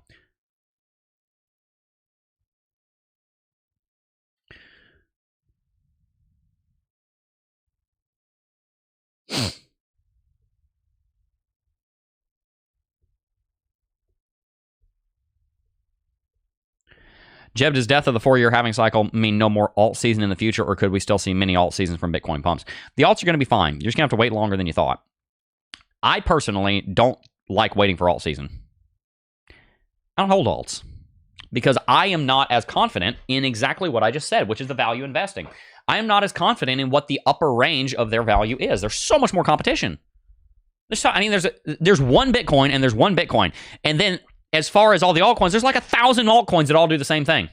Jeb, does death of the 4-year halving cycle mean no more alt season in the future, or could we still see many alt seasons from Bitcoin pumps? The alts are going to be fine. You're just going to have to wait longer than you thought. I personally don't like waiting for alt season. I don't hold alts because I am not as confident in exactly what I just said, which is the value investing. I am not as confident in what the upper range of their value is. There's so much more competition. There's one Bitcoin and there's one Bitcoin. And then as far as all the altcoins, there's like 1,000 altcoins that all do the same thing.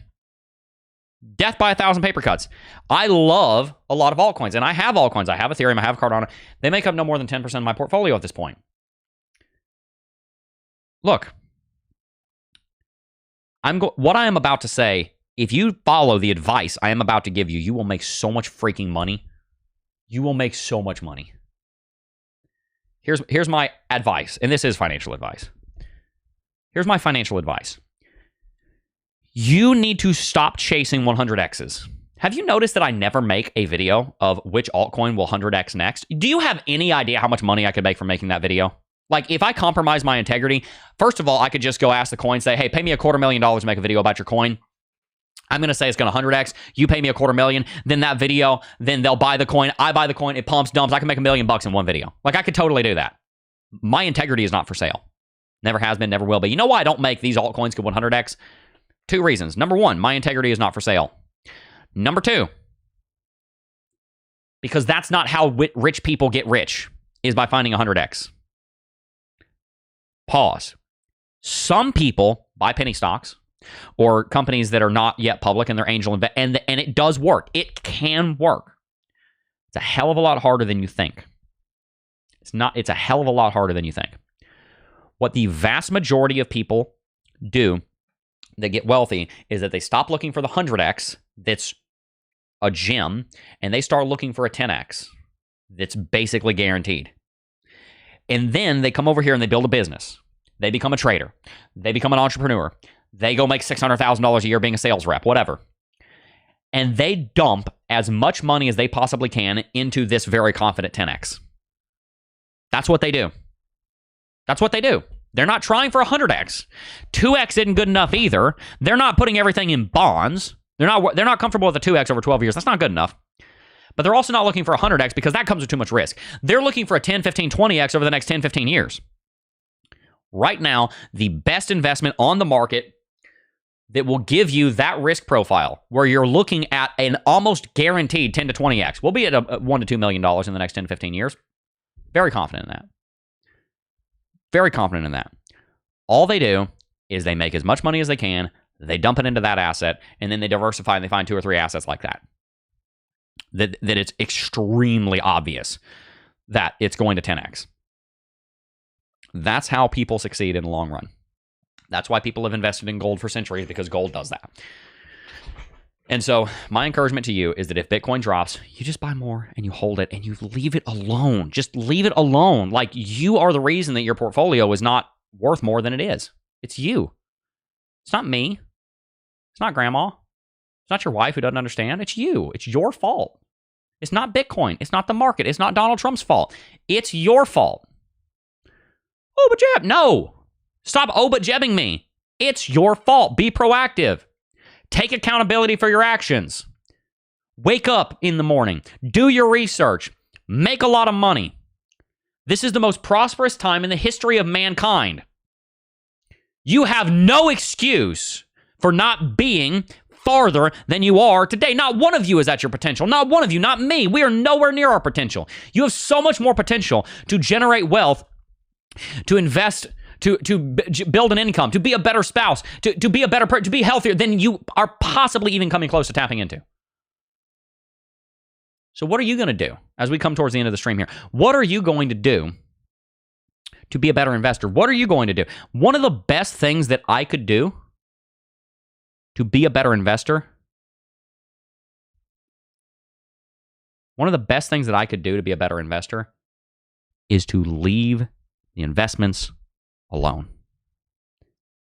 Death by 1,000 paper cuts. I love a lot of altcoins, and I have altcoins. I have Ethereum, I have Cardano. They make up no more than 10% of my portfolio at this point. Look, what I am about to say, if you follow the advice I am about to give you, you will make so much freaking money. You will make so much money. Here's my advice, and this is financial advice. Here's my financial advice. You need to stop chasing 100x's. Have you noticed that I never make a video of which altcoin will 100x next? Do you have any idea how much money I could make from making that video? Like, if I compromise my integrity, first of all, I could just go ask the coin, say, hey, pay me $250,000 to make a video about your coin. I'm going to say it's going to 100x. You pay me $250,000. Then that video, then they'll buy the coin. I buy the coin. It pumps, dumps. I can make $1 million in one video. Like, I could totally do that. My integrity is not for sale. Never has been, never will be. You know why I don't make these altcoins go 100x? 2 reasons. Number 1, my integrity is not for sale. Number 2, because that's not how rich people get rich, is by finding 100x. Pause. Some people buy penny stocks or companies that are not yet public and they're angel invest, and it does work. It can work. It's a hell of a lot harder than you think. It's a hell of a lot harder than you think. What the vast majority of people do that get wealthy is that they stop looking for the 100x that's a gem and they start looking for a 10x that's basically guaranteed. And then they come over here and they build a business. They become a trader. They become an entrepreneur. They go make $600,000 a year being a sales rep, whatever. And they dump as much money as they possibly can into this very confident 10x. That's what they do. That's what they do. They're not trying for 100x. 2x isn't good enough either. They're not putting everything in bonds. They're not comfortable with a 2x over 12 years. That's not good enough. But they're also not looking for 100x because that comes with too much risk. They're looking for a 10, 15, 20x over the next 10, 15 years. Right now, the best investment on the market that will give you that risk profile where you're looking at an almost guaranteed 10 to 20x. We'll be at $1 to $2 million in the next 10 to 15 years. Very confident in that. Very confident in that. All they do is they make as much money as they can, they dump it into that asset, and then they diversify and they find 2 or 3 assets like that. That it's extremely obvious that it's going to 10x. That's how people succeed in the long run. That's why people have invested in gold for centuries, because gold does that. And so my encouragement to you is that if Bitcoin drops, you just buy more and you hold it and you leave it alone. Just leave it alone. Like, you are the reason that your portfolio is not worth more than it is. It's you. It's not me. It's not grandma. It's not your wife who doesn't understand. It's you. It's your fault. It's not Bitcoin. It's not the market. It's not Donald Trump's fault. It's your fault. Oh, but Jeb, no. Stop but jebbing me. It's your fault. Be proactive. Take accountability for your actions. Wake up in the morning. Do your research. Make a lot of money. This is the most prosperous time in the history of mankind. You have no excuse for not being farther than you are today. Not one of you is at your potential. Not one of you, not me. We are nowhere near our potential. You have so much more potential to generate wealth, to invest, to build an income, to be a better spouse, to be a better person, to be healthier than you are possibly even coming close to tapping into. So what are you going to do as we come towards the end of the stream here? What are you going to do to be a better investor? What are you going to do? One of the best things that I could do to be a better investor, is to leave the investments alone.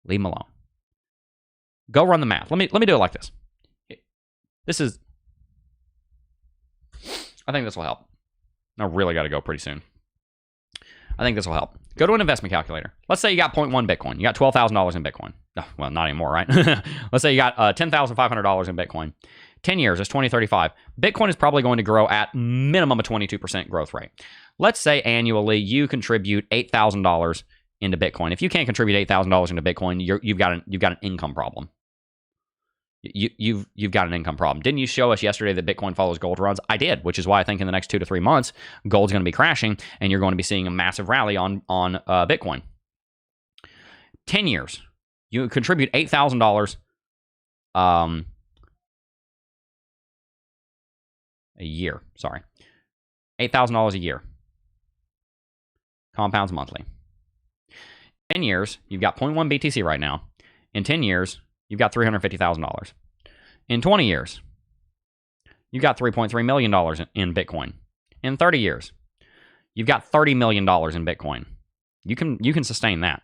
Leave them alone. Go run the math. Let me do it like this. I think this will help. I really got to go pretty soon. I think this will help. Go to an investment calculator. Let's say you got 0.1 Bitcoin. You got $12,000 in Bitcoin. Oh, well, not anymore, right? Let's say you got $10,500 in Bitcoin. 10 years is 2035. Bitcoin is probably going to grow at minimum a 22% growth rate. Let's say annually you contribute $8,000 into Bitcoin. If you can't contribute $8,000 into Bitcoin, you've got an income problem. You've got an income problem. Didn't you show us yesterday that Bitcoin follows gold runs? I did, which is why I think in the next 2 to 3 months, gold's going to be crashing, and you're going to be seeing a massive rally on Bitcoin. 10 years, you contribute $8,000 a year. Sorry, $8,000 a year. Compounds monthly. 10 years, you've got 0.1 BTC right now. In 10 years, you've got $350,000. In 20 years, you've got $3.3 million in Bitcoin. In 30 years, you've got $30 million in Bitcoin. You can sustain that.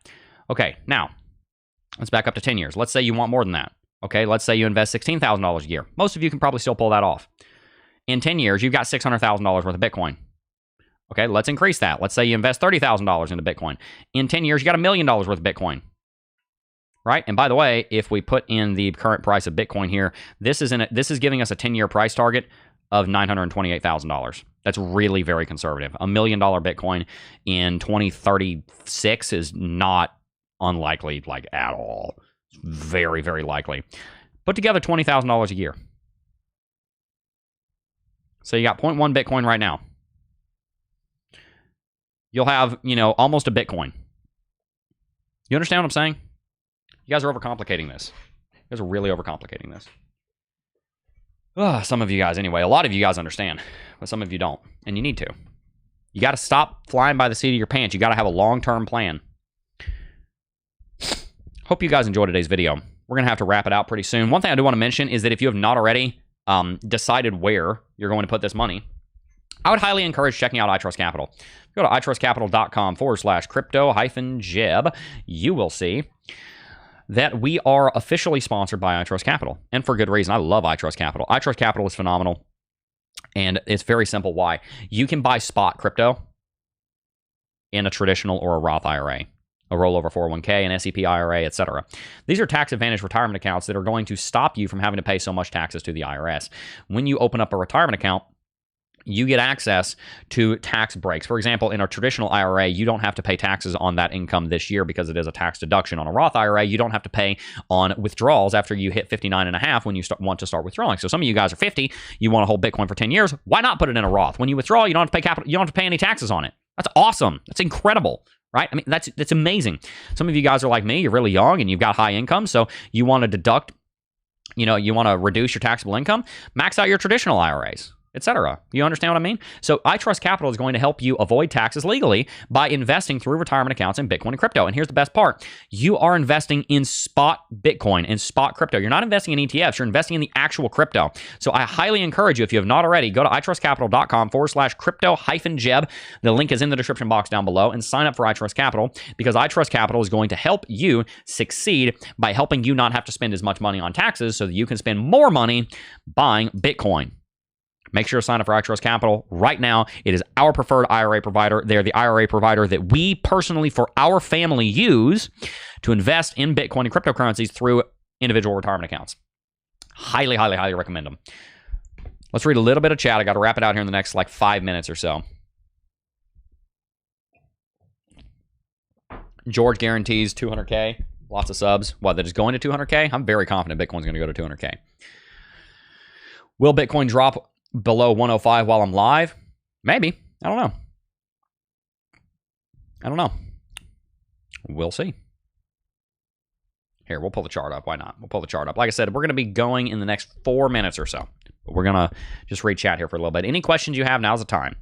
Okay, now, let's back up to 10 years. Let's say you want more than that. Okay, let's say you invest $16,000 a year. Most of you can probably still pull that off. In 10 years, you've got $600,000 worth of Bitcoin. Okay, let's increase that. Let's say you invest $30,000 into Bitcoin. In 10 years, you got $1 million worth of Bitcoin. Right? And by the way, if we put in the current price of Bitcoin here, this is giving us a 10-year price target of $928,000. That's really very conservative. $1 million Bitcoin in 2036 is not unlikely, like, at all. Very, very likely. Put together $20,000 a year. So you got 0.1 Bitcoin right now. You'll have, almost a Bitcoin. You understand what I'm saying? You guys are overcomplicating this. You guys are really overcomplicating this. Some of you guys, anyway. A lot of you guys understand, but some of you don't, and you need to. You got to stop flying by the seat of your pants. You got to have a long-term plan. Hope you guys enjoyed today's video. We're going to have to wrap it out pretty soon. One thing I do want to mention is that if you have not already decided where you're going to put this money, I would highly encourage checking out iTrust Capital. Go to itrustcapital.com/crypto-jeb. You will see that we are officially sponsored by iTrust Capital, and for good reason. I love iTrust Capital. iTrust Capital is phenomenal, and it's very simple why. You can buy spot crypto in a traditional or a Roth IRA, a rollover 401k, an SEP IRA, etc. These are tax-advantaged retirement accounts that are going to stop you from having to pay so much taxes to the IRS. When you open up a retirement account, you get access to tax breaks. For example, in a traditional IRA, you don't have to pay taxes on that income this year because it is a tax deduction. On a Roth IRA, you don't have to pay on withdrawals after you hit 59 and a half when you want to start withdrawing. So some of you guys are 50, you want to hold Bitcoin for 10 years. Why not put it in a Roth? When you withdraw, you don't have to pay capital, you don't have to pay any taxes on it. That's awesome. That's incredible. Right? I mean, that's amazing. Some of you guys are like me, you're really young and you've got high income, so you want to deduct, you want to reduce your taxable income, max out your traditional IRAs, etc. You understand what I mean? So iTrust Capital is going to help you avoid taxes legally by investing through retirement accounts in Bitcoin and crypto. And here's the best part. You are investing in spot Bitcoin and spot crypto. You're not investing in ETFs. You're investing in the actual crypto. So I highly encourage you, if you have not already, go to itrustcapital.com/crypto-jeb. The link is in the description box down below, and sign up for iTrust Capital, because iTrust Capital is going to help you succeed by helping you not have to spend as much money on taxes so that you can spend more money buying Bitcoin. Make sure to sign up for iTrust Capital right now. It is our preferred IRA provider. They're the IRA provider that we personally, for our family, use to invest in Bitcoin and cryptocurrencies through individual retirement accounts. Highly, highly, highly recommend them. Let's read a little bit of chat. I got to wrap it out here in the next 5 minutes or so. George guarantees 200K. Lots of subs. What, that is going to 200K? I'm very confident Bitcoin's going to go to 200K. Will Bitcoin drop below 105 while I'm live? Maybe. I don't know. We'll see. Here, we'll pull the chart up. Why not? We'll pull the chart up. Like I said, we're going to be going in the next 4 minutes or so. But we're going to just read chat here for a little bit. Any questions you have, now's the time.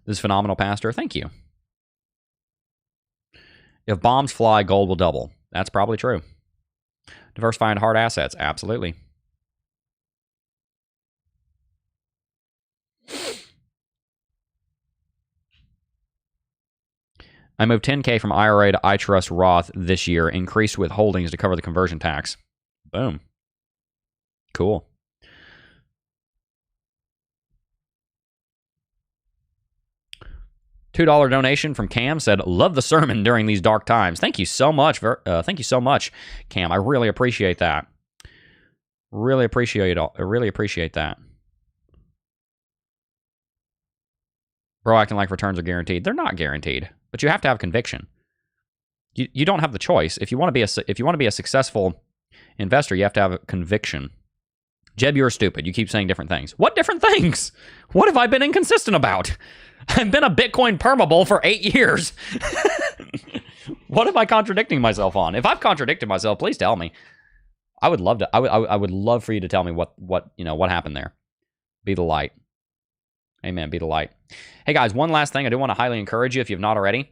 This is phenomenal, Pastor. Thank you. If bombs fly, gold will double. That's probably true. Diversifying hard assets. Absolutely. I moved 10K from IRA to iTrust Roth this year, increased with holdings to cover the conversion tax. Boom. Cool. $2 donation from Cam said, "Love the sermon during these dark times." Thank you so much. Thank you so much, Cam. I really appreciate that. Really appreciate it. I really appreciate that. Bro, acting like returns are guaranteed. They're not guaranteed, but you have to have conviction. You don't have the choice. If you want to be a successful investor, you have to have a conviction. Jeb, you're stupid. You keep saying different things. What different things? What have I been inconsistent about? I've been a Bitcoin permabull for 8 years. What am I contradicting myself on? If I've contradicted myself, please tell me. I would love to. I would love for you to tell me what happened there. Be the light. Amen. Be the light. Hey guys, one last thing. I do want to highly encourage you, if you've not already.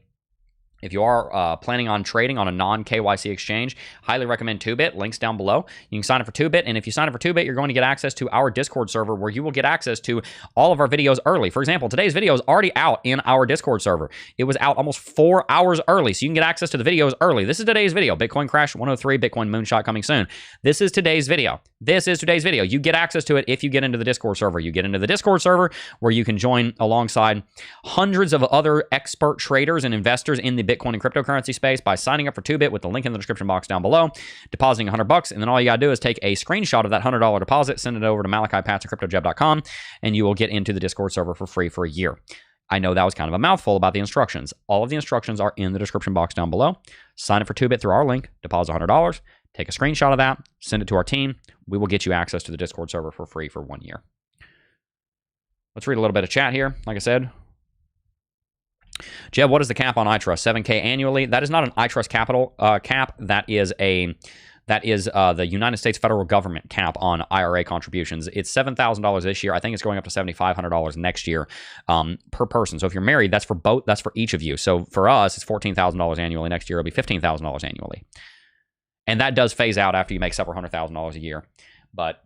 If you are planning on trading on a non-KYC exchange, highly recommend 2Bit. Links down below. You can sign up for 2Bit, and if you sign up for 2Bit, you're going to get access to our Discord server where you will get access to all of our videos early. For example, today's video is already out in our Discord server. It was out almost 4 hours early, so you can get access to the videos early. This is today's video. Bitcoin Crash 103, Bitcoin Moonshot coming soon. This is today's video. This is today's video. You get access to it if you get into the Discord server. You get into the Discord server where you can join alongside hundreds of other expert traders and investors in the Bitcoin and cryptocurrency space by signing up for 2Bit with the link in the description box down below, depositing $100, and then all you gotta do is take a screenshot of that $100 deposit, send it over to MalachiPats@cryptojeb.com, and you will get into the Discord server for free for a year. I know that was kind of a mouthful about the instructions. All of the instructions are in the description box down below. Sign up for 2bit through our link, deposit $100, take a screenshot of that, send it to our team. We will get you access to the Discord server for free for 1 year. Let's read a little bit of chat here. Like I said, Jeb, what is the cap on iTrust? 7K annually. That is not an iTrust capital cap. That is the United States federal government cap on IRA contributions. It's $7,000 this year. I think it's going up to $7,500 next year per person. So if you're married, that's for both. That's for each of you. So for us, it's $14,000 annually. Next year, it'll be $15,000 annually. And that does phase out after you make several $100,000 a year. But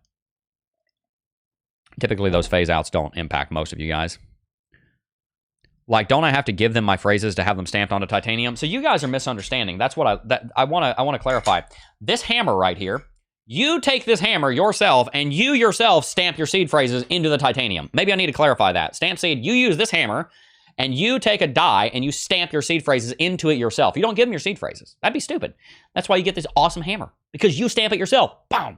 typically, those phase outs don't impact most of you guys. Like, don't I have to give them my phrases to have them stamped onto titanium? So you guys are misunderstanding. That's what I want to clarify. This hammer right here, you take this hammer yourself and you yourself stamp your seed phrases into the titanium. Maybe I need to clarify that. Stamp seed, you use this hammer and you take a die and you stamp your seed phrases into it yourself. You don't give them your seed phrases. That'd be stupid. That's why you get this awesome hammer, because you stamp it yourself. Boom.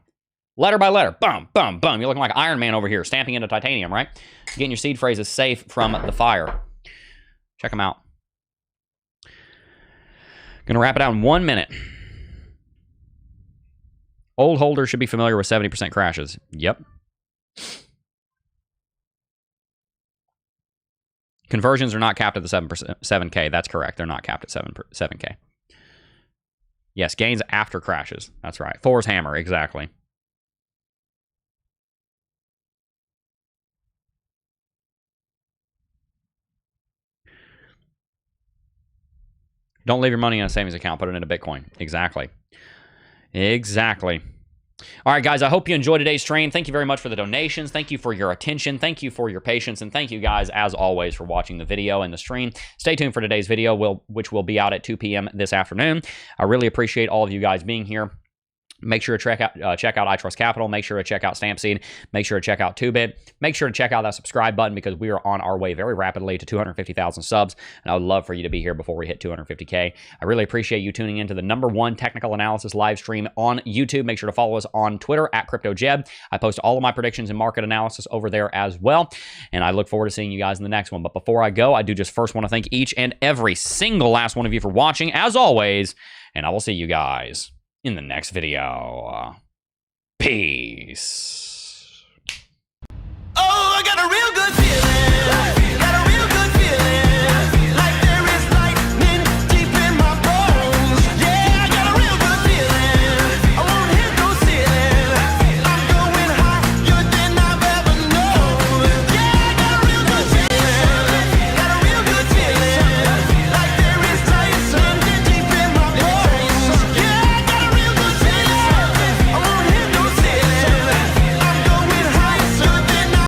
Letter by letter. Boom, boom, boom. You're looking like Iron Man over here, stamping into titanium, right? Getting your seed phrases safe from the fire. Check them out. Gonna wrap it out in 1 minute. Old holders should be familiar with 70% crashes. Yep. Conversions are not capped at the 7K. That's correct. They're not capped at 7K. Yes, gains after crashes. That's right. Thor's hammer, exactly. Don't leave your money in a savings account. Put it into Bitcoin. Exactly. Exactly. All right, guys, I hope you enjoyed today's stream. Thank you very much for the donations. Thank you for your attention. Thank you for your patience. And thank you guys, as always, for watching the video and the stream. Stay tuned for today's video, which will be out at 2 p.m. this afternoon. I really appreciate all of you guys being here. Make sure to check out iTrust Capital. Make sure to check out Stampseed. Make sure to check out 2bit. Make sure to check out that subscribe button, because we are on our way very rapidly to 250,000 subs. And I would love for you to be here before we hit 250K. I really appreciate you tuning into the #1 technical analysis live stream on YouTube. Make sure to follow us on Twitter at CryptoJeb. I post all of my predictions and market analysis over there as well. And I look forward to seeing you guys in the next one. But before I go, I do just first want to thank each and every single last one of you for watching, as always. And I will see you guys in the next video. Peace.